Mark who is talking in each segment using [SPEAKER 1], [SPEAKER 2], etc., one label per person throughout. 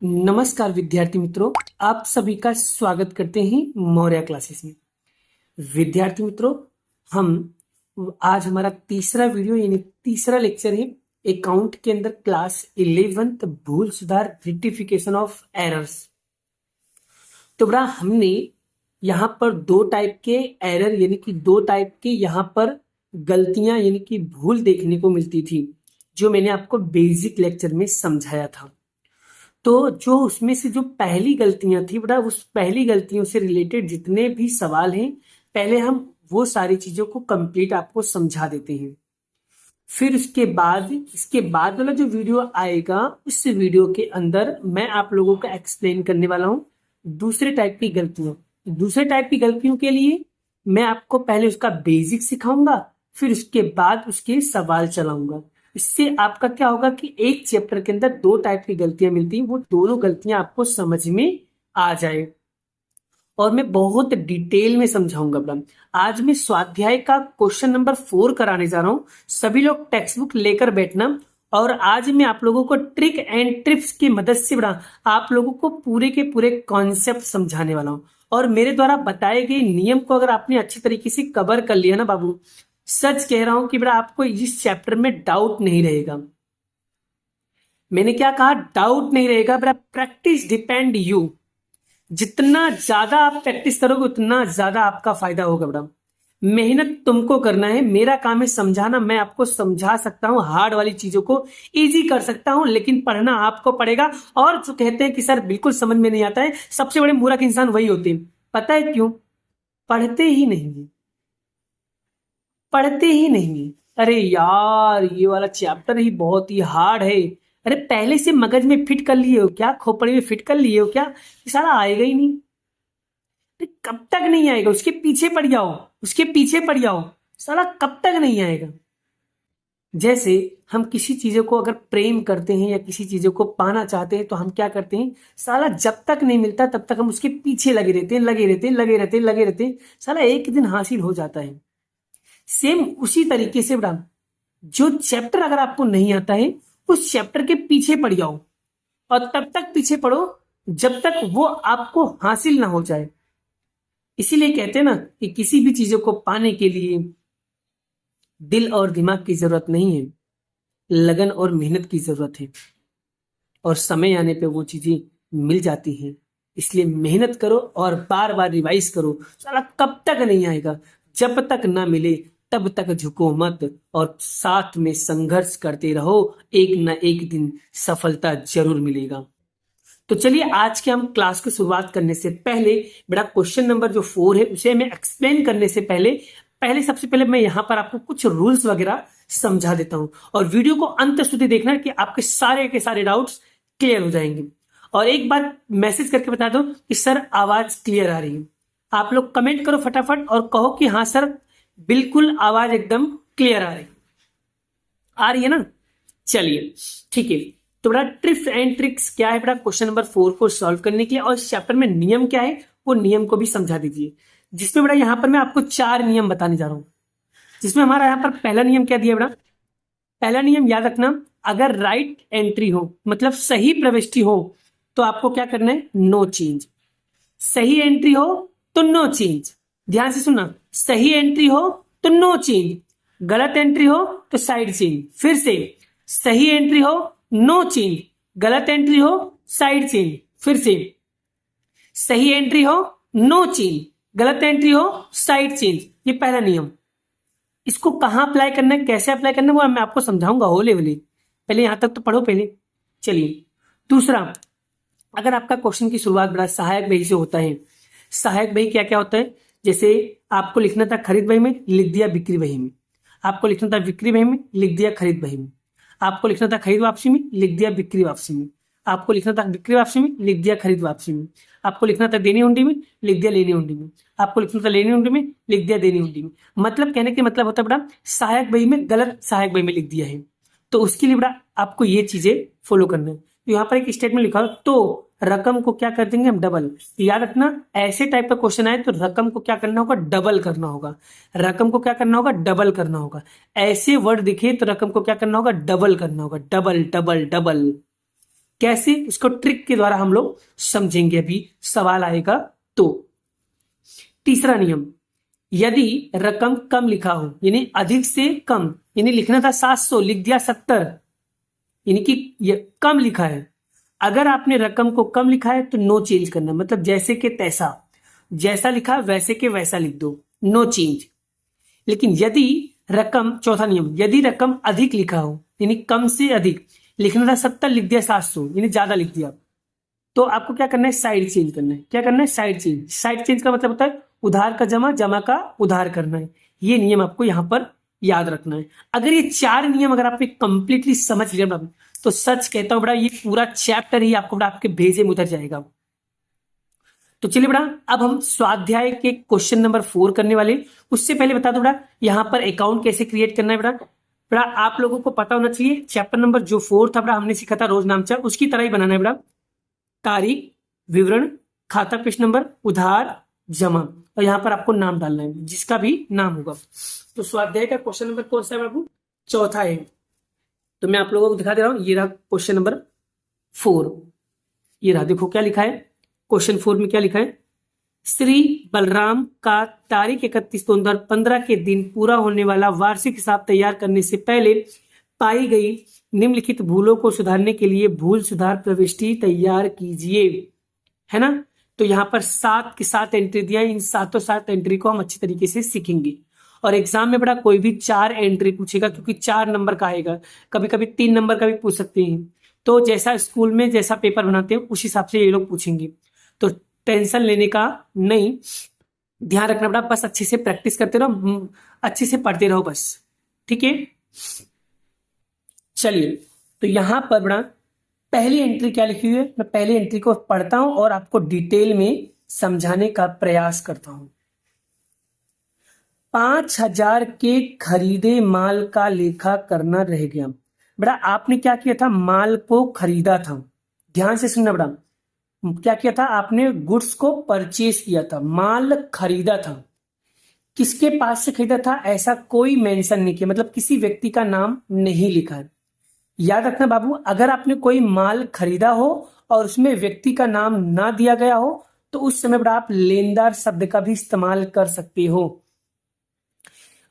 [SPEAKER 1] नमस्कार विद्यार्थी मित्रों, आप सभी का स्वागत करते हैं मौर्य क्लासेस में। विद्यार्थी मित्रों, हम आज हमारा तीसरा वीडियो यानी तीसरा लेक्चर है अकाउंट के अंदर क्लास 11th भूल सुधार रेक्टिफिकेशन ऑफ एरर्स। तो बड़ा हमने यहाँ पर दो टाइप के एरर यानी कि दो टाइप के यहाँ पर गलतियां यानी कि भूल देखने को मिलती थी, जो मैंने आपको बेसिक लेक्चर में समझाया था। तो जो उसमें से जो पहली गलतियां थी बेटा, उस पहली गलतियों से रिलेटेड जितने भी सवाल हैं, पहले हम वो सारी चीजों को कंप्लीट आपको समझा देते हैं। फिर उसके बाद इसके बाद वाला जो वीडियो आएगा, उस वीडियो के अंदर मैं आप लोगों को एक्सप्लेन करने वाला हूँ दूसरे टाइप की गलतियों। दूसरे टाइप की गलतियों के लिए मैं आपको पहले उसका बेसिक सिखाऊंगा, फिर उसके बाद उसके सवाल चलाऊंगा। इससे आपका क्या होगा कि एक चैप्टर के अंदर दो टाइप की गलतियां मिलती हैं, वो दोनों गलतियां आपको समझ में आ जाए और मैं बहुत डिटेल में समझाऊंगा। बड़ा आज मैं स्वाध्याय का क्वेश्चन नंबर 4 कराने जा रहा हूं। सभी लोग टेक्स्ट बुक लेकर बैठना, और आज मैं आप लोगों को ट्रिक एंड ट्रिप्स की मदद से बड़ा आप लोगों को पूरे के पूरे कॉन्सेप्ट समझाने वाला हूं। और मेरे द्वारा बताए गए नियम को अगर आपने अच्छी तरीके से कवर कर लिया ना बाबू, सच कह रहा हूं कि बेटा आपको इस चैप्टर में डाउट नहीं रहेगा। मैंने क्या कहा? डाउट नहीं रहेगा बेटा। Practice depend you. जितना ज्यादा आप प्रैक्टिस करोगे उतना ज्यादा आपका फायदा होगा बेटा। मेहनत तुमको करना है, मेरा काम है समझाना। मैं आपको समझा सकता हूं, हार्ड वाली चीजों को इजी कर सकता हूं, लेकिन पढ़ना आपको पड़ेगा। और जो कहते हैं कि सर बिल्कुल समझ में नहीं आता है, सबसे बड़े मूर्ख इंसान वही होते हैं। पता है क्यों? पढ़ते ही नहीं है, पढ़ते ही नहीं है। अरे यार, ये वाला चैप्टर ही बहुत ही हार्ड है। अरे पहले से मगज में फिट कर लिए हो क्या? खोपड़ी में फिट कर लिए हो क्या? ये सारा आएगा ही नहीं। अरे कब तक नहीं आएगा? उसके पीछे पड़ जाओ, उसके पीछे पड़ जाओ, साला कब तक नहीं आएगा। जैसे हम किसी चीजों को अगर प्रेम करते हैं या किसी चीजों को पाना चाहते हैं, तो हम क्या करते हैं? साला जब तक नहीं मिलता तब तक हम उसके पीछे लगे रहते हैं, लगे रहते हैं, लगे रहते हैं, लगे रहते हैं। साला एक दिन हासिल हो जाता है। सेम उसी तरीके से बेटा, जो चैप्टर अगर आपको नहीं आता है, उस चैप्टर के पीछे पड़ जाओ, और तब तक पीछे पढ़ो जब तक वो आपको हासिल ना हो जाए। इसीलिए कहते हैं ना कि किसी भी चीजों को पाने के लिए दिल और दिमाग की जरूरत नहीं है, लगन और मेहनत की जरूरत है। और समय आने पे वो चीजें मिल जाती हैं। इसलिए मेहनत करो और बार बार रिवाइज करो। साला कब तक नहीं आएगा? जब तक ना मिले तब तक झुको मत, और साथ में संघर्ष करते रहो। एक ना एक दिन सफलता जरूर मिलेगा। तो चलिए, आज के हम क्लास की शुरुआत करने से पहले बेटा क्वेश्चन नंबर जो 4 है उसे मैं एक्सप्लेन करने से पहले पहले सबसे पहले मैं यहाँ पर आपको कुछ रूल्स वगैरह समझा देता हूँ, और वीडियो को अंत સુધી देखना कि आपके सारे के सारे डाउट्स क्लियर हो जाएंगे। और एक बार मैसेज करके बता दो कि सर आवाज क्लियर आ रही है। आप लोग कमेंट करो फटाफट और कहो कि हाँ सर, बिल्कुल आवाज एकदम क्लियर आ रही है ना। चलिए ठीक है। तो बड़ा ट्रिप्स एंड ट्रिक्स क्या है बेटा क्वेश्चन नंबर 4 को सॉल्व करने के लिए, और इस चैप्टर में नियम क्या है वो नियम को भी समझा दीजिए। जिसमें बेटा यहाँ पर मैं आपको 4 नियम बताने जा रहा हूं। जिसमें हमारा यहाँ पर पहला नियम क्या दिया बेटा? पहला नियम याद रखना, अगर राइट एंट्री हो मतलब सही प्रविष्टि हो तो आपको क्या करना है? No change. सही एंट्री हो तो नो चेंज। ध्यान से सुनना, सही एंट्री हो तो नो चेंज, गलत एंट्री हो तो साइड चेंज। फिर से, सही एंट्री हो नो चेंज, गलत एंट्री हो साइड चेंज। फिर से, सही एंट्री हो नो चेंज, गलत एंट्री हो साइड चेंज। ये पहला नियम। इसको कहां अप्लाई करना है, कैसे अप्लाई करना है, वो मैं आपको समझाऊंगा होले होले। पहले यहां तक तो पढ़ो पहले। चलिए, दूसरा, अगर आपका क्वेश्चन की शुरुआत बड़ा सहायक बही से होता है। सहायक बही क्या क्या होता है? जैसे आपको लिखना था खरीद बही में, लिख दिया बिक्री बही में। आपको लिखना था बिक्री बही में, लिख दिया खरीद बही में। आपको लिखना था खरीद वापसी में, लिख दिया बिक्री वापसी में। आपको लिखना था बिक्री वापसी में, लिख दिया खरीद वापसी में। आपको लिखना था देनी हुंडी में, लिख दिया लेनी हुंडी में। आपको लिखना था लेनी हुंडी में, लिख दिया देनी हुंडी में। मतलब कहने के मतलब होता है बेटा, सहायक बही में गलत सहायक बही में लिख दिया है, तो उसके लिए बेटा आपको ये चीजें फॉलो करना है। तो यहाँ पर एक स्टेटमेंट लिखा हो तो रकम को क्या कर देंगे हम? डबल। याद रखना, ऐसे टाइप का क्वेश्चन आए तो रकम को क्या करना होगा? डबल करना होगा। रकम को क्या करना होगा? डबल करना होगा। ऐसे वर्ड दिखे तो रकम को क्या करना होगा? डबल करना होगा। Double double double. कैसे, उसको ट्रिक के द्वारा हम लोग समझेंगे, अभी सवाल आएगा तो। तीसरा नियम, यदि रकम कम लिखा हो, यानी अधिक से कम, यानी लिखना था 700 लिख दिया 70, यानी कि ये कम लिखा है। अगर आपने रकम को कम लिखा है तो नो चेंज करना, मतलब जैसे के तैसा, जैसा लिखा वैसे के वैसा लिख दो, नो चेंज। लेकिन यदि रकम, चौथा नियम, यदि रकम अधिक लिखा हो, यानी कम से अधिक, लिखना था 70 लिख दिया 700, यानी ज्यादा लिख दिया, तो आपको क्या करना है, साइड चेंज करना है। क्या करना है, साइड चेंज। साइड चेंज का मतलब होता है उधार का जमा, जमा का उधार करना है। ये नियम आपको यहां पर याद रखना है। अगर ये 4 नियम अगर आपने कंप्लीटली समझ लिया तो सच कहता हूं बड़ा, ये पूरा चैप्टर ही आपको बड़ा आपके भेजे में उतर जाएगा। तो चलिए बड़ा, अब हम स्वाध्याय के क्वेश्चन नंबर 4 करने वाले। उससे पहले बता दो बड़ा, यहां पर अकाउंट कैसे क्रिएट करना है बड़ा। बड़ा आप लोगों को पता होना चाहिए, चैप्टर नंबर जो 4 था बड़ा, हमने सीखा था रोज नामचा, उसकी तरह ही बनाना है बड़ा। तारीख, विवरण, खाता पेज नंबर, उधार, जमा, और यहां पर आपको नाम डालना है, जिसका भी नाम होगा। तो स्वाध्याय का क्वेश्चन नंबर कौन सा है बाबू, चौथा है। तो मैं आप लोगों को दिखा दे रहा हूं, ये रहा क्वेश्चन नंबर 4, ये रहा। देखो क्या लिखा है क्वेश्चन 4 में, क्या लिखा है, श्री बलराम का तारीख 31/2015 के दिन पूरा होने वाला वार्षिक हिसाब तैयार करने से पहले पाई गई निम्नलिखित भूलों को सुधारने के लिए भूल सुधार प्रविष्टि तैयार कीजिए, है ना। तो यहां पर 7 की 7 एंट्री दिया, इन 7 एंट्री को हम अच्छी तरीके से सीखेंगे। और एग्जाम में बड़ा कोई भी 4 एंट्री पूछेगा, क्योंकि 4 नंबर का आएगा, कभी कभी 3 नंबर का भी पूछ सकते हैं। तो जैसा स्कूल में जैसा पेपर बनाते हैं उस हिसाब से ये लोग पूछेंगे, तो टेंशन लेने का नहीं, ध्यान रखना बड़ा, बस अच्छे से प्रैक्टिस करते रहो, अच्छे से पढ़ते रहो बस, ठीक है। चलिए, तो यहां पर बड़ा पहली एंट्री क्या लिखी हुई है, मैं पहली एंट्री को पढ़ता हूं और आपको डिटेल में समझाने का प्रयास करता हूं। 5,000 के खरीदे माल का लेखा करना रह गया। बड़ा आपने क्या किया था, माल को खरीदा था, ध्यान से सुनना बड़ा, क्या किया था आपने, गुड्स को परचेज किया था, माल खरीदा था। किसके पास से खरीदा था, ऐसा कोई मेंशन नहीं किया, मतलब किसी व्यक्ति का नाम नहीं लिखा है। याद रखना बाबू, अगर आपने कोई माल खरीदा हो और उसमें व्यक्ति का नाम ना दिया गया हो तो उस समय बड़ा आप लेनदार शब्द का भी इस्तेमाल कर सकते हो।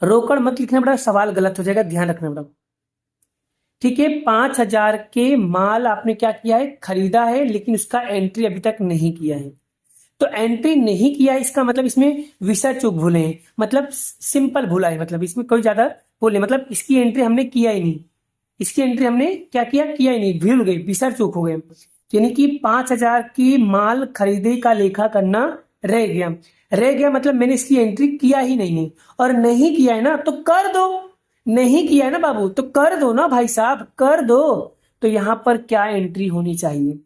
[SPEAKER 1] रोकड़ मत लिखना बड़ा, सवाल गलत हो जाएगा, ध्यान रखना बड़ा, ठीक है। 5,000 के माल आपने क्या किया है, खरीदा है, लेकिन उसका एंट्री अभी तक नहीं किया है। तो एंट्री नहीं किया है, इसका मतलब इसमें विषय चूक भूले हैं, मतलब सिंपल भूला है, मतलब इसमें कोई ज्यादा भूले, मतलब इसकी एंट्री हमने किया ही नहीं, इसकी एंट्री हमने क्या किया ही नहीं, भूल गए, विषय चूक हो गए। यानी कि 5,000 की माल खरीदे का लेखा करना रह गया, रह गया मतलब मैंने इसकी एंट्री किया ही नहीं है, और नहीं किया है ना तो कर दो, नहीं किया है ना बाबू तो कर दो ना भाई साहब, कर दो। तो यहां पर क्या एंट्री होनी चाहिए,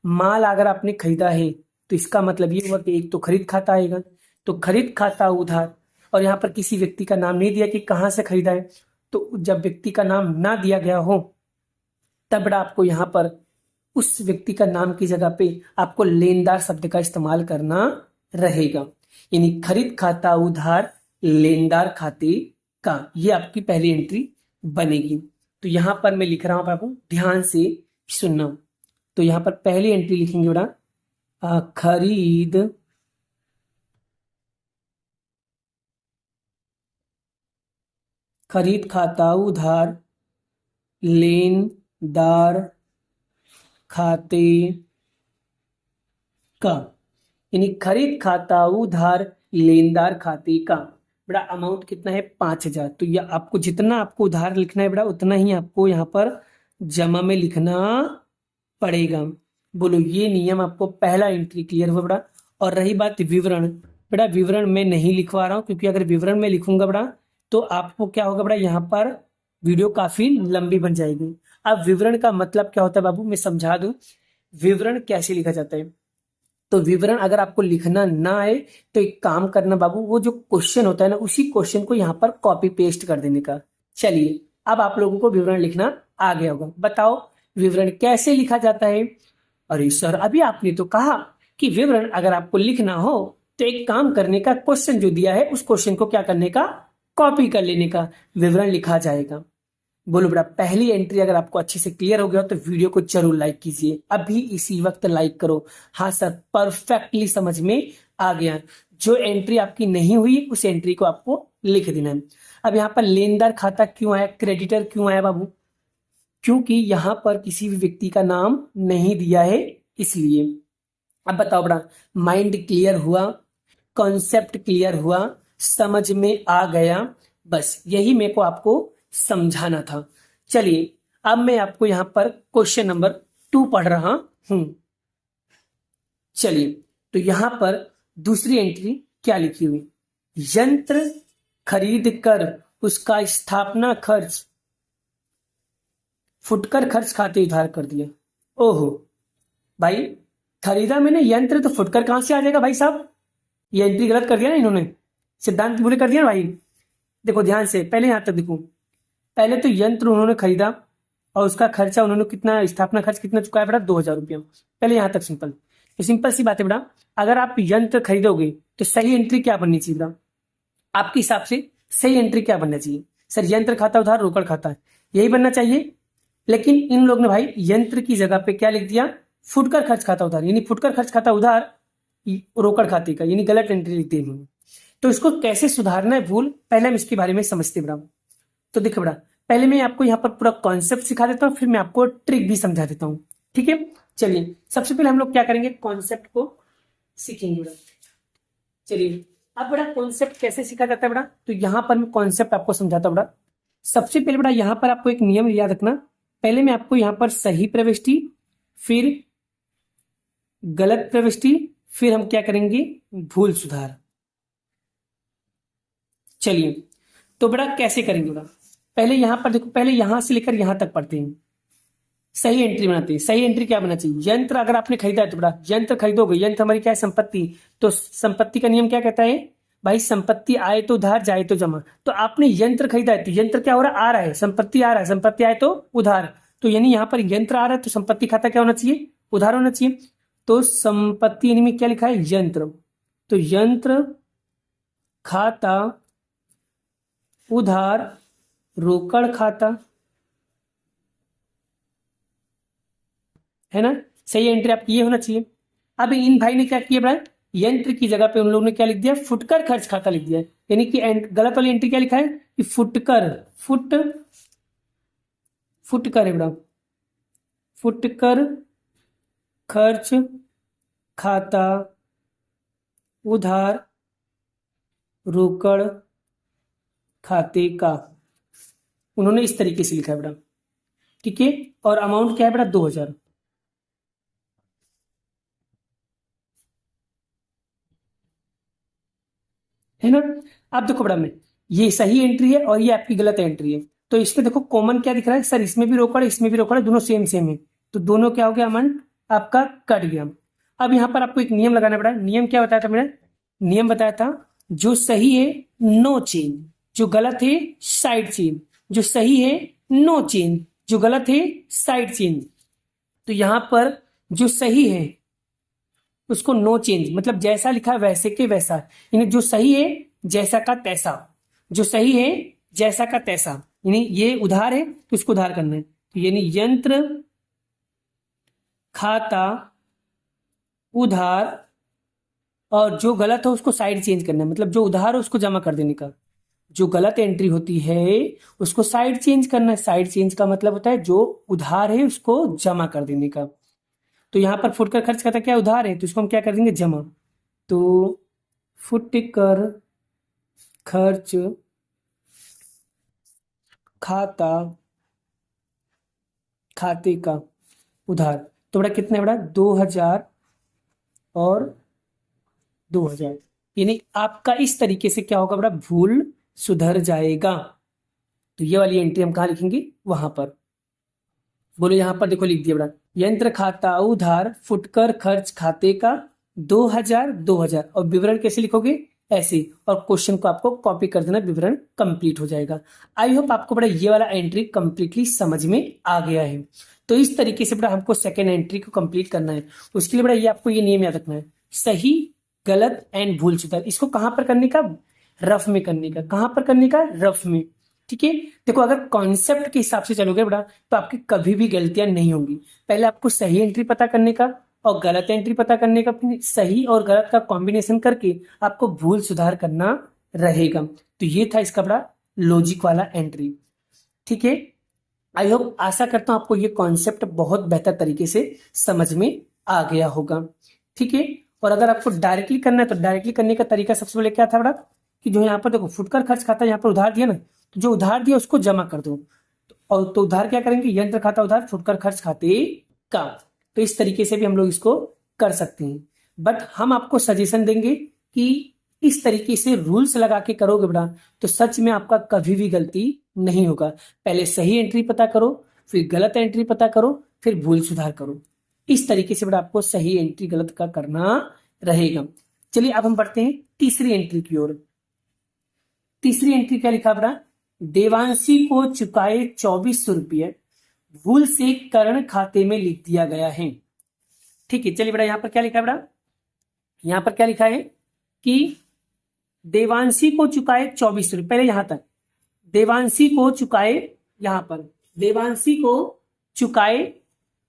[SPEAKER 1] माल अगर आपने खरीदा है तो इसका मतलब ये हुआ कि एक तो खरीद खाता आएगा, तो खरीद खाता उधार, और यहाँ पर किसी व्यक्ति का नाम नहीं दिया कि कहाँ से खरीदा है, तो जब व्यक्ति का नाम ना दिया गया हो तब आपको यहाँ पर उस व्यक्ति का नाम की जगह पे आपको लेनदार शब्द का इस्तेमाल करना रहेगा, यानी खरीद खाता उधार लेनदार खाते का, ये आपकी पहली एंट्री बनेगी। तो यहां पर मैं लिख रहा हूं बाबू, ध्यान से सुनना। तो यहां पर पहली एंट्री लिखेंगे बड़ा, खरीद खाता उधार लेनदार खाते का, यानी खरीद खाता उधार लेनदार खाते का बड़ा अमाउंट कितना है, 5,000। तो यह आपको जितना आपको उधार लिखना है बड़ा उतना ही आपको यहाँ पर जमा में लिखना पड़ेगा। बोलो ये नियम आपको पहला एंट्री क्लियर हुआ बड़ा। और रही बात विवरण, बड़ा विवरण मैं नहीं लिखवा रहा हूँ, क्योंकि अगर विवरण में लिखूंगा बड़ा तो आपको क्या होगा बड़ा, यहाँ पर वीडियो काफी लंबी बन जाएगी। अब विवरण का मतलब क्या होता है बाबू, मैं समझा दूं विवरण कैसे लिखा जाता है। तो विवरण अगर आपको लिखना ना आए तो एक काम करना बाबू, वो जो क्वेश्चन होता है ना उसी क्वेश्चन को यहाँ पर कॉपी पेस्ट कर देने का। चलिए अब आप लोगों को विवरण लिखना आ गया होगा, बताओ विवरण कैसे लिखा जाता है। अरे सर अभी आपने तो कहा कि विवरण अगर आपको लिखना हो तो एक काम करने का, क्वेश्चन जो दिया है उस क्वेश्चन को क्या करने का, कॉपी कर लेने का, विवरण लिखा जाएगा। बोलो बेटा, पहली एंट्री अगर आपको अच्छे से क्लियर हो गया हो तो वीडियो को जरूर लाइक कीजिए, अभी इसी वक्त लाइक करो। हाँ सर, परफेक्टली समझ में आ गया। जो एंट्री आपकी नहीं हुई उस एंट्री को आपको लिख देना है। अब यहाँ पर लेनदार खाता क्यों आया, क्रेडिटर क्यों आया बाबू? क्योंकि यहाँ पर किसी भी व्यक्ति का नाम नहीं दिया है, इसलिए। अब बताओ बड़ा, माइंड क्लियर हुआ, कॉन्सेप्ट क्लियर हुआ, समझ में आ गया? बस यही मेरे को आपको समझाना था। चलिए अब मैं आपको यहां पर क्वेश्चन नंबर 2 पढ़ रहा हूं। चलिए, तो यहां पर दूसरी एंट्री क्या लिखी हुई, यंत्र खरीद कर उसका स्थापना खर्च फुटकर खर्च खाते उधार कर दिया। ओहो भाई, खरीदा मैंने यंत्र तो फुटकर कहां से आ जाएगा भाई साहब? ये एंट्री गलत कर दिया ना इन्होंने, सिद्धांत पूरे कर दिया ना भाई। देखो ध्यान से, पहले यहां तक देखो। पहले तो यंत्र उन्होंने खरीदा और उसका खर्चा उन्होंने कितना, स्थापना खर्च कितना चुकाया बेटा, 2,000 रुपया। पहले यहां तक सिंपल। तो सिंपल सी बात है बेटा, अगर आप यंत्र खरीदोगे तो सही एंट्री क्या बननी चाहिए बेटा? आपके हिसाब से सही एंट्री क्या बनना चाहिए? सर यंत्र खाता उधार रोकड़ खाता, यही बनना चाहिए। लेकिन इन लोग ने भाई यंत्र की जगह पे क्या लिख दिया, फुटकर खर्च खाता उधार, यानी फुटकर खर्च खाता उधार रोकड़ खाते का, यानी गलत एंट्री लिख दी इन्होंने। तो इसको कैसे सुधारना है भूल, पहले हम इसके बारे में समझते बड़ा। तो देखो बड़ा, पहले मैं आपको यहाँ पर पूरा कॉन्सेप्ट सिखा देता हूँ, फिर मैं आपको ट्रिक भी समझा देता हूँ, ठीक है? चलिए सबसे पहले हम लोग क्या करेंगे, कॉन्सेप्ट को सीखेंगे बड़ा। चलिए अब बड़ा कॉन्सेप्ट कैसे सीखा जाता है बड़ा, तो यहाँ पर मैं कॉन्सेप्ट आपको समझाता हूँ बड़ा। सबसे पहले बड़ा यहाँ पर आपको एक नियम याद रखना, पहले मैं आपको यहाँ पर सही प्रविष्टि, फिर गलत प्रविष्टि, फिर हम क्या करेंगे, भूल सुधार। चलिए तो बड़ा कैसे करेंगे बड़ा, पहले यहां पर देखो, पहले यहां से लेकर यहां तक पढ़ते हैं, सही एंट्री बनाते हैं। सही एंट्री क्या बनना चाहिए, यंत्र अगर आपने खरीदा है तो बड़ा, यंत्र खरीदोगे, यंत्र हमारी क्या है, संपत्ति। तो संपत्ति का नियम क्या कहता है भाई, संपत्ति आए तो उधार, जाए तो जमा। तो आपने यंत्र खरीदा है तो यंत्र क्या हो रहा है, आ रहा है, संपत्ति आ रहा है, संपत्ति आए तो उधार। तो यानी यहाँ पर यंत्र आ रहा है तो संपत्ति खाता क्या होना चाहिए, उधार होना चाहिए। तो संपत्ति यानी में क्या लिखा है, यंत्र। तो यंत्र खाता उधार रोकड़ खाता, है ना? सही एंट्री आपकी ये होना चाहिए। अब इन भाई ने क्या किया भाई, यंत्र की जगह पे उन लोगों ने क्या लिख दिया, फुटकर खर्च खाता लिख दिया, यानी कि गलत वाली एंट्री क्या लिखा है कि फुटकर, फुटकर है बड़ा, फुटकर खर्च खाता उधार रोकड़ खाते का, उन्होंने इस तरीके से लिखा है बेटा, ठीक है? और अमाउंट क्या है बेटा, 2,000, है ना? अब देखो बेटा, में ये सही एंट्री है और ये आपकी गलत एंट्री है। तो इसमें देखो कॉमन क्या दिख रहा है, सर इसमें भी रोकड़ है, इसमें भी रोकड़ है, दोनों सेम सेम है। तो दोनों क्या हो गया, अमाउंट आपका कट गया। अब यहाँ पर आपको एक नियम लगाना पड़ा। नियम क्या बताया था मैंने, नियम बताया था, जो सही है नो चेंज, जो गलत है साइड चेंज, जो सही है नो चेंज, जो गलत है साइड चेंज। तो यहां पर जो सही है उसको नो चेंज, मतलब जैसा लिखा है वैसे के वैसा, यानी जो सही है जैसा का तैसा, जो सही है जैसा का तैसा, यानी ये उधार है तो इसको उधार करना है। तो यानी यंत्र खाता उधार, और जो गलत हो उसको साइड चेंज करना है, मतलब जो उधार हो उसको जमा कर देने का। जो गलत एंट्री होती है उसको साइड चेंज करना है। साइड चेंज का मतलब होता है जो उधार है उसको जमा कर देने का। तो यहां पर फुटकर खर्च खाता क्या उधार है तो इसको हम क्या कर देंगे, जमा। तो फुटकर खर्च खाता खाते का उधार, तो बड़ा कितना है बड़ा, 2,000 और 2,000, यानी आपका इस तरीके से क्या होगा बड़ा, भूल सुधर जाएगा। तो ये वाली एंट्री हम कहाँ लिखेंगे, वहां पर। बोलो यहां पर देखो लिख दिया बड़ा, यंत्र खाता उधार फुटकर खर्च खाते का 2,000 2,000, और विवरण कैसे लिखोगे, ऐसे। और क्वेश्चन को आपको कॉपी कर देना, विवरण कंप्लीट हो जाएगा। आई होप आपको बड़ा ये वाला एंट्री कंप्लीटली समझ में आ गया है। तो इस तरीके से बड़ा हमको सेकेंड एंट्री को कंप्लीट करना है। उसके लिए बड़ा ये आपको ये नियम याद रखना है, सही गलत एंड भूल सुधार। इसको कहां पर करने का, रफ में करने का। कहां पर करने का, रफ में। ठीक है। देखो अगर कॉन्सेप्ट के हिसाब से चलोगे बेटा तो आपकी कभी भी गलतियां नहीं होंगी। पहले आपको सही एंट्री पता करने का और गलत एंट्री पता करने का, फिर सही और गलत का कॉम्बिनेशन करके आपको भूल सुधार करना रहेगा। तो ये था इसका बड़ा लॉजिक वाला एंट्री। ठीक है। आई होप, आशा करता हूं आपको ये कॉन्सेप्ट बहुत बेहतर तरीके से समझ में आ गया होगा। ठीक है। और अगर आपको डायरेक्टली करना है तो डायरेक्टली करने का तरीका सबसे पहले क्या था बड़ा, कि जो यहाँ पर देखो फुटकर खर्च खाता यहाँ पर उधार दिया ना, तो जो उधार दिया उसको जमा कर दो। और तो उधार क्या करेंगे, यंत्र खाता उधार फुटकर खर्च खाते का। तो इस तरीके से भी हम लोग इसको कर सकते हैं। बट हम आपको सजेशन देंगे कि इस तरीके से रूल्स लगा के करोगे बेटा तो सच में आपका कभी भी गलती नहीं होगा। पहले सही एंट्री पता करो, फिर गलत एंट्री पता करो, फिर भूल सुधार करो। इस तरीके से बेटा आपको सही एंट्री गलत का करना रहेगा। चलिए अब हम बढ़ते हैं तीसरी एंट्री की ओर। तीसरी एंट्री क्या लिखा बेटा, देवांशी को चुकाए 2400 रुपये भूल से करण खाते में लिख दिया गया है। ठीक है। चलिए बेटा यहां पर क्या लिखा है बेटा, यहां पर क्या लिखा है कि देवांशी को चुकाए 2400 रुपये। पहले यहां तक देवांशी को चुकाए, यहां पर देवांशी को चुकाए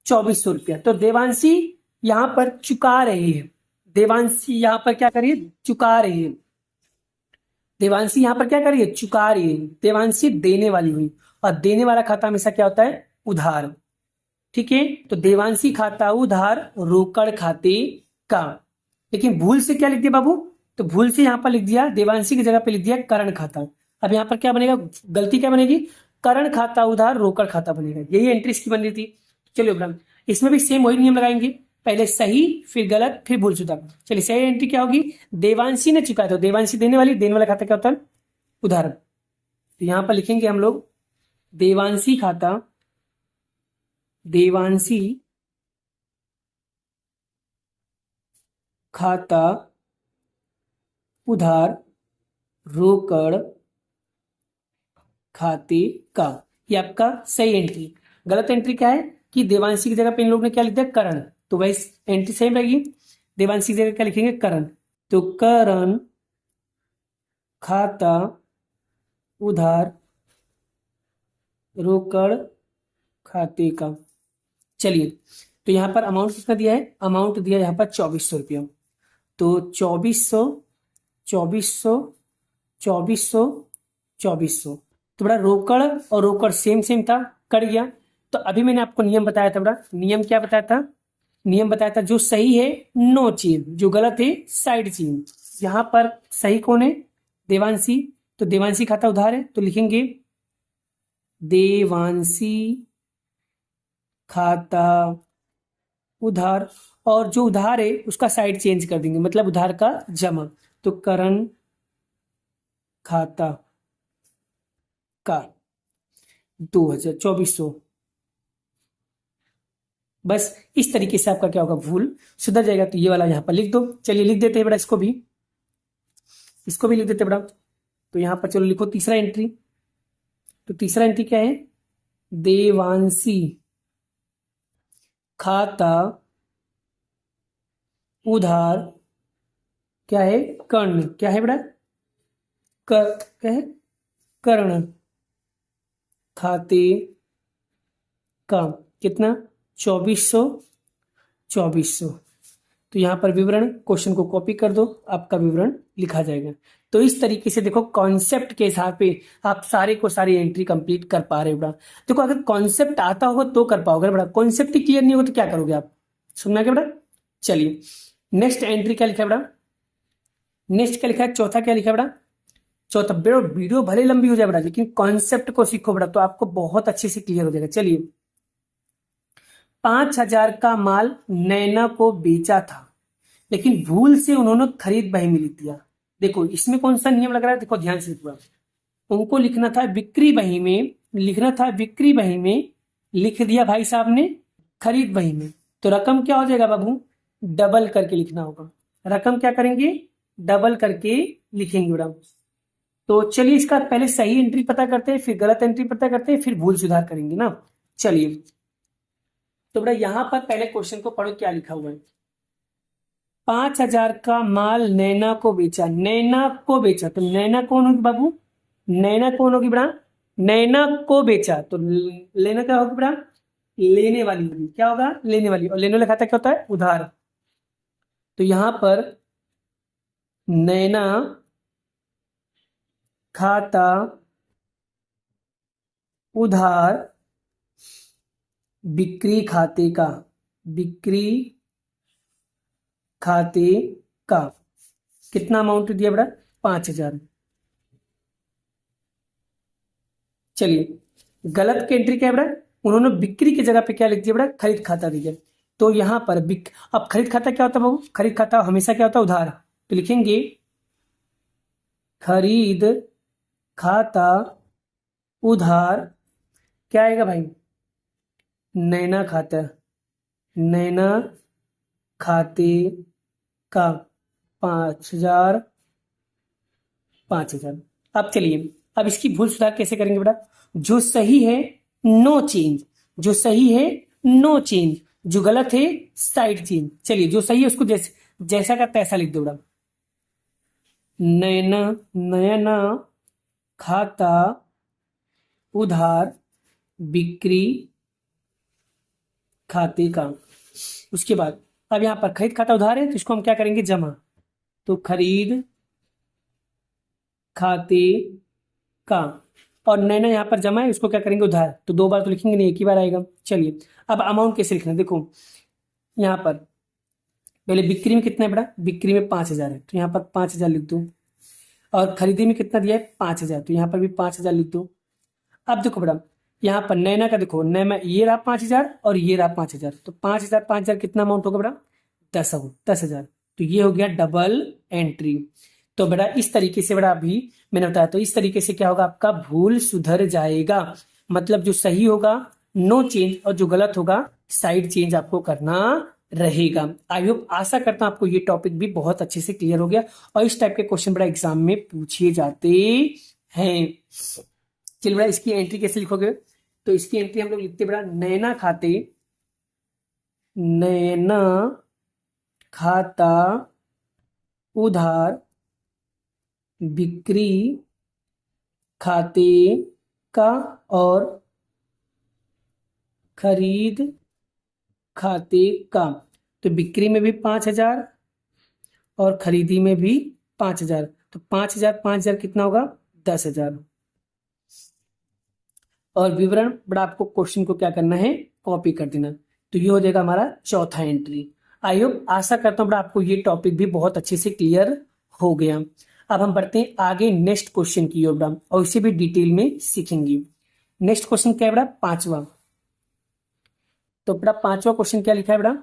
[SPEAKER 1] 2400 रुपया। तो देवांशी यहां पर चुका रही है, देवांशी यहां पर क्या करिए, चुका रही है। देवांशी यहां पर क्या करिए, चुका रही है। देवांशी देने वाली हुई, और देने वाला खाता हमेशा क्या होता है, उधार। ठीक है। तो देवांशी खाता उधार रोकड़ खाते का। लेकिन भूल से क्या लिख दिया बाबू, तो भूल से यहां पर लिख दिया देवांशी की जगह पे लिख दिया करण खाता। अब यहां पर क्या बनेगा, गलती क्या बनेगी, करण खाता उधार रोकड़ खाता बनेगा। यही एंट्री इसकी बन रही थी। चलिए बेटा इसमें भी सेम वही नियम लगाएंगे, पहले सही फिर गलत फिर भूल सुधार। चलिए सही एंट्री क्या होगी, देवांशी ने चुकाया, तो देवांशी देने वाली, देने वाला खाता क्या होता है, उधार। तो यहां पर लिखेंगे हम लोग देवांशी खाता, देवांशी खाता उधार रोकड़ खाते का। ये आपका सही एंट्री। गलत एंट्री क्या है कि देवांशी की जगह पे इन लोगों ने क्या लिख दिया, करण। तो वही एंट्री सेम रहेगी, देवांशी की जगह क्या लिखेंगे, करण। तो करण खाता उधार रोकड़ खाते का। चलिए तो यहां पर अमाउंट कितना दिया है, अमाउंट दिया यहां पर 2400 रुपया। तो 2400 2400 2400 2400। तो बड़ा रोकड़ और रोकड़ सेम सेम था, कट गया। तो अभी मैंने आपको नियम बताया था बड़ा, नियम क्या बताया था, नियम बताया था जो सही है नो चेन, जो गलत है साइड चेन। यहां पर सही कौन है, देवांशी। तो देवांशी खाता उधार है तो लिखेंगे देवांशी खाता उधार, और जो उधार है उसका साइड चेंज कर देंगे, मतलब उधार का जमा। तो करण खाता का 2400। बस इस तरीके से आपका क्या होगा, भूल सुधर जाएगा। तो ये वाला यहां पर लिख दो। चलिए लिख देते हैं बेटा इसको भी, इसको भी लिख देते हैं बेटा। तो यहां पर चलो लिखो तीसरा एंट्री। तो तीसरा एंट्री क्या है, देवांशी खाता उधार क्या है, कर्ण। क्या है बेटा, क्या है, कर्ण खाते का। कितना, 2400 2400। तो यहां पर विवरण, क्वेश्चन को कॉपी कर दो, आपका विवरण लिखा जाएगा। तो इस तरीके से देखो कॉन्सेप्ट के हिसाब पे आप सारे को सारी एंट्री कंप्लीट कर पा रहे हो बेटा। देखो अगर कॉन्सेप्ट आता होगा तो कर पाओगे बेटा, कॉन्सेप्ट ही क्लियर नहीं होगा तो क्या करोगे आप, सुनना क्या बेटा। चलिए नेक्स्ट एंट्री क्या लिखा है बेटा, नेक्स्ट क्या लिखा है, चौथा क्या लिखा है बेटा, चौथा। बेटा वीडियो भले लंबी हो जाए बेटा लेकिन कॉन्सेप्ट को सीखो बेटा तो आपको बहुत अच्छे से क्लियर हो जाएगा। चलिए 5000 का माल नैना को बेचा था लेकिन भूल से उन्होंने खरीद बही में लिख दिया। देखो इसमें कौन सा नियम लग रहा है, देखो ध्यान से देखो। उनको लिखना था बिक्री बही में, लिखना था बिक्री बही में, लिख दिया भाई साहब ने खरीद बही में। तो रकम क्या हो जाएगा बाबू, डबल करके लिखना होगा। रकम क्या करेंगे, डबल करके लिखेंगे बेटा। तो चलिए इसका पहले सही एंट्री पता करते हैं, फिर गलत एंट्री पता करते हैं, फिर भूल सुधार करेंगे ना। चलिए तो बेटा यहां पर पहले क्वेश्चन को पढ़ो क्या लिखा हुआ है। 5000 का माल नैना को बेचा, नैना को बेचा। तो नैना कौन होगी बाबू, नैना कौन होगी बेटा, नैना को बेचा, तो लेना क्या होगा बेटा, लेने वाली होगी, क्या होगा, लेने वाली, और लेने वाला खाता क्या होता है, उधार। तो यहां पर नैना खाता उधार बिक्री खाते का, बिक्री खाते का कितना अमाउंट दिया बेटा, 5,000। चलिए गलत की एंट्री क्या है बेटा, उन्होंने बिक्री की जगह पे क्या लिख दिया बेटा, खरीद खाता दिया। तो यहां पर अब खरीद खाता क्या होता है बाबू, खरीद खाता हमेशा क्या होता है, उधार। तो लिखेंगे खरीद खाता उधार, क्या आएगा भाई, नैना खाता, नैना खाते का 5,000, 5,000। अब चलिए, अब इसकी भूल सुधार कैसे करेंगे बेटा, जो सही है नो चेंज, जो सही है नो चेंज, जो गलत है साइड चेंज। चलिए जो सही है उसको जैसे जैसा का तैसा लिख दो बेटा, नैना, नैना खाता उधार बिक्री खाते का। उसके बाद अब यहां पर खरीद खाता उधार है तो इसको हम क्या करेंगे, जमा। तो खरीद खाते का, और नैना यहाँ पर जमा है, उसको क्या करेंगे, उधार। तो दो बार तो लिखेंगे नहीं, एक ही बार आएगा। चलिए अब अमाउंट कैसे लिखना है, देखो यहाँ पर पहले बिक्री में कितना है बेटा, बिक्री में 5,000 है, तो यहाँ पर 5,000 लिख दो। और खरीदी में कितना दिया है, 5,000, तो यहाँ पर भी 5,000 लिख दो। अब देखो बेटा, यहाँ पर नैना का देखो, नैना ये रहा 5,000 और ये रहा 5,000, तो 5,000 5,000 कितना अमाउंट होगा बेटा, 10,000। तो ये हो गया डबल एंट्री। तो बेटा इस तरीके से बेटा अभी मैंने बताया, तो इस तरीके से क्या होगा, आपका भूल सुधर जाएगा। मतलब जो सही होगा नो चेंज, और जो गलत होगा साइड चेंज आपको करना रहेगा। आई होप, आशा करता हूं आपको ये टॉपिक भी बहुत अच्छे से क्लियर हो गया, और इस टाइप के क्वेश्चन बड़ा एग्जाम में पूछे जाते हैं। चलिए बड़ा इसकी एंट्री कैसे लिखोगे, तो इसकी एंट्री हम लोग लिखते बड़ा, नैना खाते, नैना खाता उधार बिक्री खाते का, और खरीद खाते का। तो बिक्री में भी 5,000 और खरीदी में भी 5,000, तो 5,000 5,000 कितना होगा, 10,000। और विवरण बड़ा आपको क्वेश्चन को क्या करना है, कॉपी कर देना। तो ये हो जाएगा हमारा चौथा एंट्री। आई होप, आशा करता हूँ बड़ा आपको ये टॉपिक भी बहुत अच्छे से क्लियर हो गया। अब हम बढ़ते हैं आगे नेक्स्ट क्वेश्चन की ओर बड़ा, और इसे भी डिटेल में सीखेंगे। नेक्स्ट क्वेश्चन क्या है बड़ा, पांचवा। तो बड़ा पांचवा क्वेश्चन क्या लिखा है बड़ा,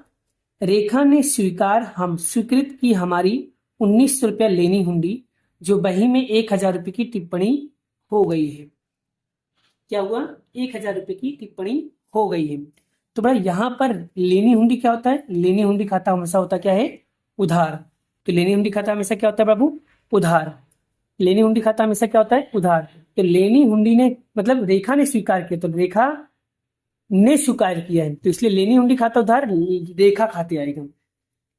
[SPEAKER 1] रेखा ने हम स्वीकृत की हमारी 1,900 रुपया लेनी हुंडी, जो बही में 1,000 रुपये की टिप्पणी हो गई है। क्या हुआ, 1,000 रुपये की टिप्पणी हो गई है। तो बड़ा यहाँ पर लेनी हुंडी क्या होता है, लेनी हुंडी खाता हमेशा होता क्या है, उधार। तो लेनी हुंडी खाता हमेशा क्या होता है बाबू, उधार। लेनी हुंडी खाता हमेशा क्या होता है, उधार। तो लेनी हुंडी ने मतलब रेखा ने स्वीकार किया, तो रेखा ने स्वीकार किया है, तो इसलिए लेनी हुंडी खाता उधार रेखा खाते आएगा।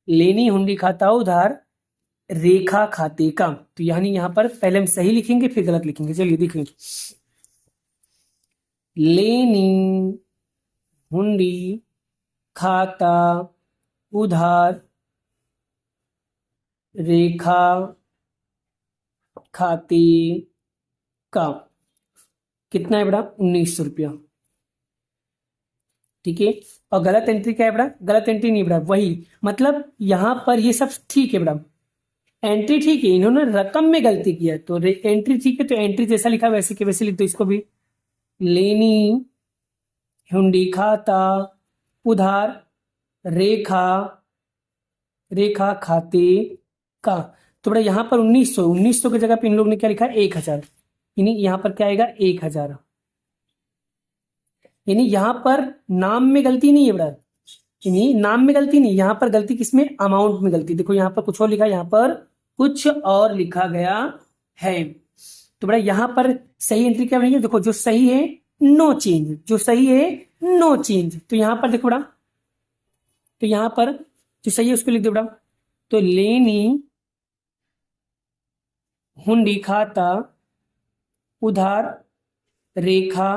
[SPEAKER 1] लेनी हुंडी खाता उधार रेखा खाते का। तो यानी यहाँ पर पहले हम सही लिखेंगे फिर गलत लिखेंगे। चलिए देखेंगे, लेनी हुंडी खाता उधार रेखा खाते का कितना है बेटा, 1,900 रुपया। ठीक है, और गलत एंट्री क्या है बेटा, गलत एंट्री नहीं बेटा, वही मतलब यहां पर ये सब ठीक है बेटा, एंट्री ठीक है, इन्होंने रकम में गलती किया, तो एंट्री ठीक है, तो एंट्री जैसा लिखा वैसे के वैसे लिख दो इसको भी। लेनी हुंडी खाता उधार रेखा रेखा खाते का। तो बेटा यहाँ पर 1,900 की जगह पे इन लोग ने क्या लिखा, 1,000, यानी यहाँ पर क्या आएगा, 1,000। यानी यहाँ पर नाम में गलती नहीं है बेटा, यानी नाम में गलती नहीं, यहाँ पर गलती किसमें, अमाउंट में गलती। देखो यहाँ पर कुछ और लिखा, यहाँ पर कुछ और लिखा गया है। तो बेटा यहाँ पर सही एंट्री क्या बनेगी, देखो जो सही है नो चेंज, जो सही है नो चेंज। तो यहाँ पर देखो बेटा, तो यहाँ पर जो सही है उसको लिख दो बेटा। तो लेनी हुंडी खाता उधार रेखा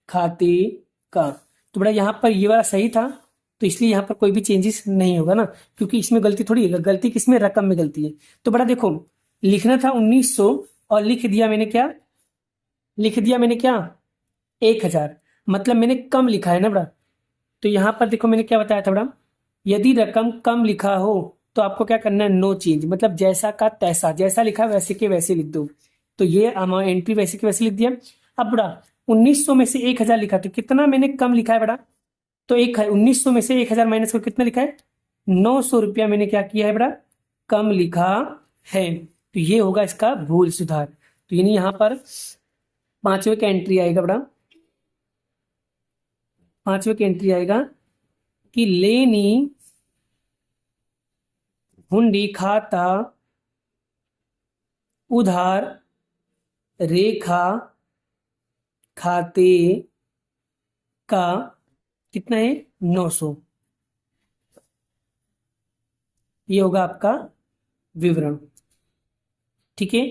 [SPEAKER 1] खाते का। तो बड़ा यहाँ पर ये वाला सही था, तो इसलिए यहाँ पर कोई भी चेंजेस नहीं होगा ना, क्योंकि इसमें गलती थोड़ी है, गलती किसमें, रकम में गलती है। तो बड़ा देखो, लिखना था 1900 और लिख दिया मैंने क्या, लिख दिया मैंने क्या, 1000, मतलब मैंने कम लिखा है ना बड़ा। तो यहाँ पर देखो मैंने क्या बताया था बड़ा, यदि रकम कम लिखा हो तो आपको क्या करना है, नो चेंज, मतलब जैसा का तैसा, जैसा लिखा वैसे के वैसे लिख दो। तो ये अमाउंट एंट्री वैसे के वैसे लिख दिया। अब बड़ा 1900 में से 1000 लिखा, तो कितना मैंने कम लिखा है बड़ा, तो 1900 में से 1000 माइनस कर कितना लिखा है, 900 रुपया मैंने क्या किया है बड़ा, कम लिखा है। तो ये होगा इसका भूल सुधार। तो यानी यहाँ पर पांचवे का एंट्री आएगा बड़ा, पांचवे की एंट्री आएगा कि लेनी हुंडी खाता उधार रेखा खाते का कितना है, 900। ये होगा आपका विवरण। ठीक है,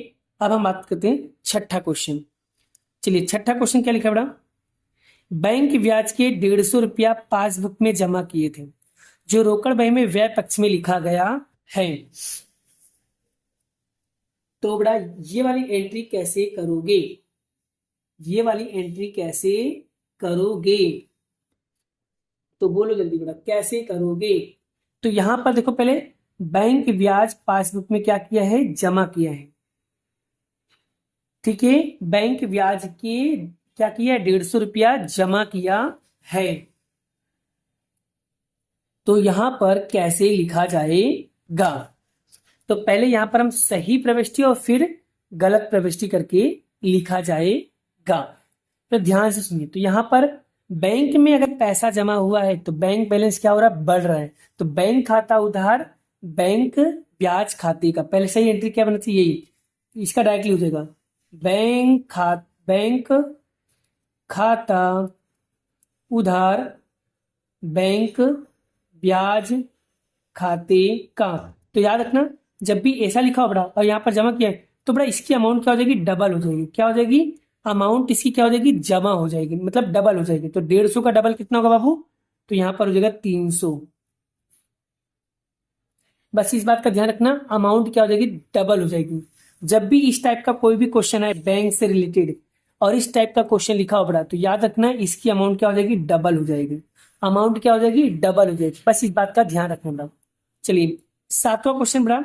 [SPEAKER 1] अब हम बात करते हैं छठा क्वेश्चन। चलिए छठा क्वेश्चन क्या लिखा है बड़ा, बैंक ब्याज के 150 रुपया पासबुक में जमा किए थे, जो रोकड़ बही में व्यय पक्ष में लिखा गया है। तो बड़ा ये वाली एंट्री कैसे करोगे, ये वाली एंट्री कैसे करोगे, तो बोलो जल्दी बड़ा कैसे करोगे। तो यहां पर देखो, पहले बैंक ब्याज पासबुक में क्या किया है, जमा किया है। ठीक है, बैंक ब्याज के क्या किया है, 150 रुपया जमा किया है। तो यहां पर कैसे लिखा जाएगा, तो पहले यहां पर हम सही प्रविष्टि और फिर गलत प्रविष्टि करके लिखा जाएगा। तो ध्यान से सुनिए, तो यहां पर बैंक में अगर पैसा जमा हुआ है तो बैंक बैलेंस क्या हो रहा है, बढ़ रहा है। तो बैंक खाता उधार बैंक ब्याज खाते का, पहले सही एंट्री क्या बनना चाहिए, यही, इसका डायरेक्टली हो जाएगा बैंक खाता उधार बैंक ब्याज खाते का। तो याद रखना, जब भी ऐसा लिखा हो बड़ा और यहाँ पर जमा किया है, तो बड़ा इसकी अमाउंट क्या हो जाएगी, डबल हो जाएगी। क्या हो जाएगी, अमाउंट इसकी क्या हो जाएगी, जमा हो जाएगी, मतलब डबल हो जाएगी। तो 150 का डबल कितना होगा बाबू, तो यहाँ पर हो जाएगा 300। बस इस बात का ध्यान रखना, अमाउंट क्या हो जाएगी, डबल हो जाएगी। जब भी इस टाइप का कोई भी क्वेश्चन है बैंक से रिलेटेड और इस टाइप का क्वेश्चन लिखा हो बड़ा, तो याद रखना इसकी अमाउंट क्या हो जाएगी, डबल हो जाएगी। अमाउंट क्या हो जाएगी, डबल हो जाएगी। बस इस बात का ध्यान रखना बड़ा। चलिए सातवां क्वेश्चन बड़ा,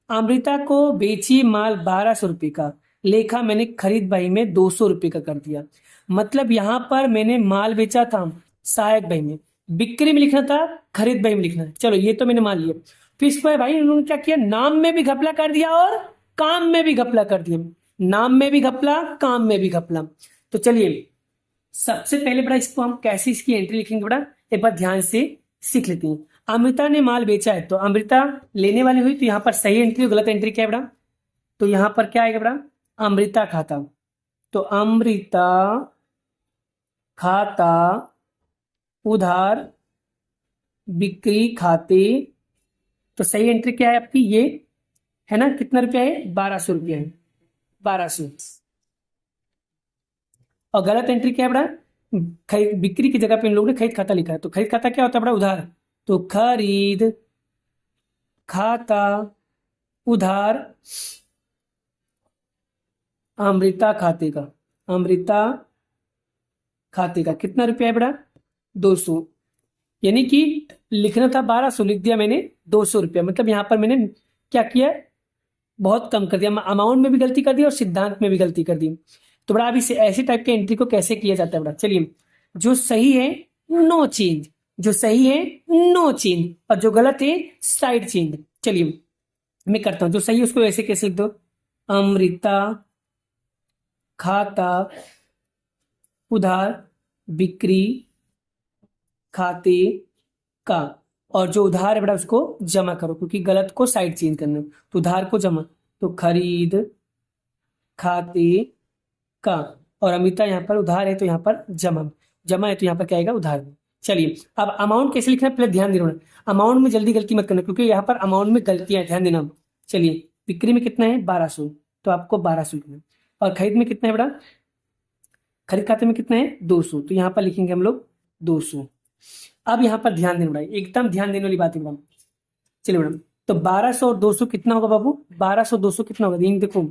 [SPEAKER 1] अमृता को बेची माल 1200 रुपये का, लेखा मैंने खरीद बही में 200 रुपये का कर दिया। मतलब यहां पर मैंने माल बेचा था सहायक बही में, बिक्री में लिखना था, खरीद बही में लिखना है। चलो ये तो मैंने मान लिया। फिर इसके बाद भाई उन्होंने क्या किया, नाम में भी घपला कर दिया और काम में भी घपला कर दिया। नाम में भी घपला, काम में भी घपला। तो चलिए सबसे पहले बड़ा इसको हम कैसे इसकी एंट्री लिखेंगे बड़ा, एक बार ध्यान से सीख लेते हैं। अमृता ने माल बेचा है, तो अमृता लेने वाली हुई, तो यहाँ पर सही एंट्री और गलत एंट्री क्या है बड़ा, तो यहाँ पर क्या आएगा बड़ा, अमृता खाता। तो अमृता खाता उधार बिक्री खाते, तो सही एंट्री क्या है आपकी, ये है ना, कितना रुपया है, 1200 रुपया है, 1200। और गलत एंट्री क्या है बड़ा, खरीद बिक्री की जगह पे इन लोगों ने खरीद खाता लिखा है। तो खरीद खाता क्या होता है बड़ा, उधार। तो खरीद खाता उधार अमृता खाते का, अमृता खाते का कितना रुपया है बड़ा, 200। यानी कि लिखना था 1200, लिख दिया मैंने 200 रुपया। मतलब यहाँ पर मैंने क्या किया, बहुत कम कर दिया, अमाउंट में भी गलती कर दी और सिद्धांत में भी गलती कर दी। तो बड़ा अभी से ऐसे टाइप के एंट्री को कैसे किया जाता है बड़ा, चलिए जो सही है नो चेंज, जो सही है नो चेंज, और जो गलत है साइड चेंज। चलिए मैं करता हूं, जो सही है उसको ऐसे कैसे लिख दो, अमृता खाता उधार बिक्री खाते का, और जो उधार है बेटा उसको जमा करो, क्योंकि गलत को साइड चेंज करना। तो उधार को जमा, तो खरीद खाते का, और अमृता यहाँ पर उधार है तो यहाँ पर जमा, जमा है तो यहाँ पर क्या आएगा, उधार। चलिए अब अमाउंट कैसे लिखना है, पहले ध्यान देना, अमाउंट में जल्दी गलती मत करना, क्योंकि यहाँ पर अमाउंट में गलतियां, ध्यान देना। चलिए बिक्री में कितना है, 1200, तो आपको 1200 लिखना है। और खरीद में कितना है बड़ा, खरीद खाते में कितना है 200, तो यहाँ पर लिखेंगे हम लोग 200। अब यहाँ पर ध्यान देना बड़ा, एकदम ध्यान देने वाली बात है मैडम। चलिए मैडम, तो 1200 और 200 कितना होगा बाबू? 1200 200 कितना होगा? देखो,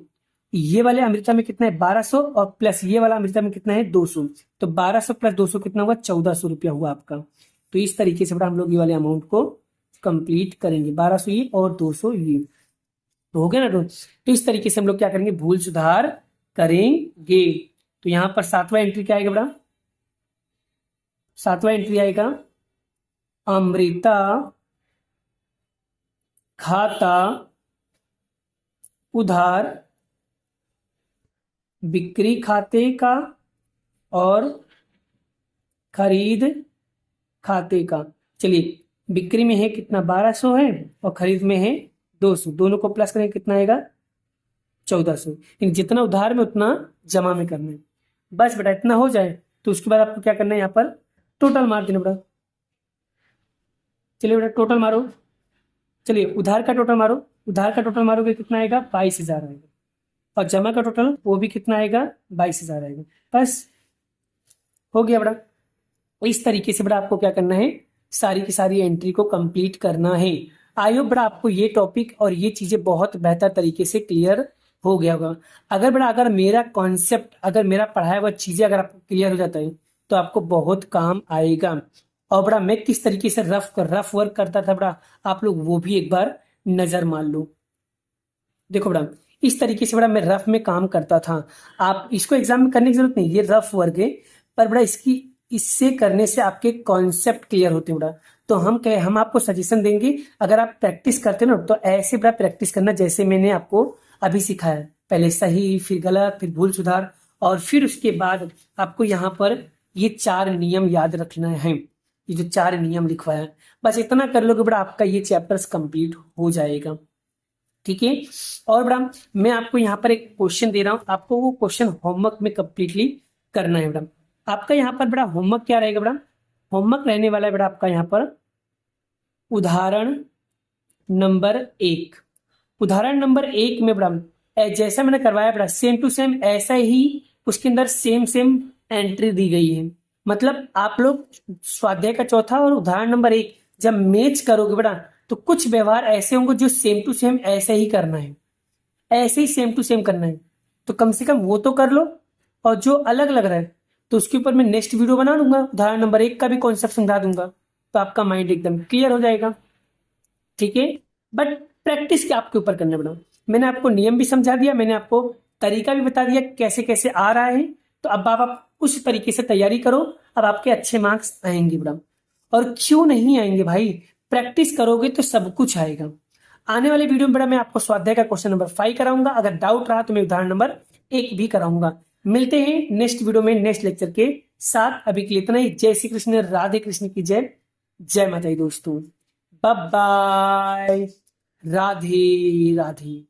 [SPEAKER 1] ये वाले अमृता में कितना है 1200 और प्लस ये वाला अमृता में कितना है 200, तो 1200 प्लस 200 कितना हुआ? 1400 रुपया हुआ आपका। तो इस तरीके से बड़ा हम लोग ये वाले अमाउंट को कंप्लीट करेंगे, 1200 ये और 200 ये, तो हो गया ना। तो इस तरीके से हम लोग क्या करेंगे? भूल सुधार करेंगे। तो यहाँ पर सातवां एंट्री क्या आएगा बड़ा? सातवां एंट्री आएगा अमृता खाता उधार बिक्री खाते का और खरीद खाते का। चलिए, बिक्री में है कितना? 1200 है और खरीद में है 200, दोनों को प्लस करेंगे कितना आएगा? 1400। जितना उधार में उतना जमा में करना है। बस बेटा इतना हो जाए तो उसके बाद आपको क्या करना है? यहाँ पर टोटल मार देना बेटा। चलिए बेटा टोटल मारो। चलिए उधार का टोटल मारो, उधार का टोटल मारोगे कितना आएगा? 22,000 आएगा। और जमा का टोटल वो भी कितना आएगा? 22,000 आएगा। बस हो गया बेटा। इस तरीके से बेटा आपको क्या करना है? सारी की सारी एंट्री को कंप्लीट करना है। आई होप बेटा आपको ये टॉपिक और ये चीजें बहुत बेहतर तरीके से क्लियर हो गया होगा। अगर बेटा अगर मेरा कॉन्सेप्ट, अगर मेरा पढ़ाया हुआ चीजें अगर आपको क्लियर हो जाता है तो आपको बहुत काम आएगा। और बड़ा मैं किस तरीके से रफ वर्क करता था बड़ा, आप लोग वो भी एक बार नजर मार लो। देखो बड़ा, इस तरीके से बड़ा मैं रफ में काम करता था। आप इसको एग्जाम में करने की जरूरत नहीं, ये रफ वर्क है, पर बड़ा इससे करने से आपके कॉन्सेप्ट क्लियर होते हैं बड़ा। तो हम आपको सजेशन देंगे, अगर आप प्रैक्टिस करते ना तो ऐसे बड़ा प्रैक्टिस करना जैसे मैंने आपको अभी सिखाया। पहले सही, फिर गलत, फिर भूल सुधार, और फिर उसके बाद आपको यहाँ पर ये 4 नियम याद रखना है। ये जो 4 नियम लिखवाया है, बस इतना कर लोगे बड़ा आपका ये चैप्टर्स कंप्लीट हो जाएगा। ठीक है। और बड़ा मैं आपको यहाँ पर एक क्वेश्चन दे रहा हूँ, आपको वो क्वेश्चन होमवर्क में कंप्लीटली करना है बड़ा। आपका यहाँ पर बड़ा होमवर्क क्या रहेगा बड़ा? होमवर्क रहने वाला है बड़ा आपका यहाँ पर उदाहरण नंबर 1। उदाहरण नंबर 1 में बड़ा जैसा मैंने करवाया बड़ा सेम टू सेम ऐसा ही उसके अंदर सेम एंट्री दी गई है। मतलब आप लोग स्वाध्याय का चौथा और उदाहरण नंबर 1 जब मैच करोगे बड़ा तो कुछ व्यवहार ऐसे होंगे जो सेम टू सेम ऐसे ही करना है, ऐसे ही सेम टू सेम करना है। तो कम से कम वो तो कर लो, और जो अलग लग रहा है तो उसके ऊपर मैं नेक्स्ट वीडियो बना दूंगा, उदाहरण नंबर 1 का भी कॉन्सेप्ट समझा दूंगा, तो आपका माइंड एकदम क्लियर हो जाएगा। ठीक है। बट प्रैक्टिस क्या आपके ऊपर करना पड़ा। मैंने आपको नियम भी समझा दिया, मैंने आपको तरीका भी बता दिया कैसे कैसे आ रहा है। तो अब आप उस तरीके से तैयारी करो, अब आपके अच्छे मार्क्स आएंगे बड़ा। और क्यों नहीं आएंगे भाई? प्रैक्टिस करोगे तो सब कुछ आएगा। आने वाले वीडियो में बड़ा मैं आपको स्वाध्याय का क्वेश्चन नंबर 5 कराऊंगा, अगर डाउट रहा तो मैं उदाहरण नंबर 1 भी कराऊंगा। मिलते हैं नेक्स्ट वीडियो में नेक्स्ट लेक्चर के साथ। अभी के लिए इतना ही। जय श्री कृष्ण, राधे कृष्ण की जय, जय माता दी दोस्तों। Bye bye, Radhe Radhe.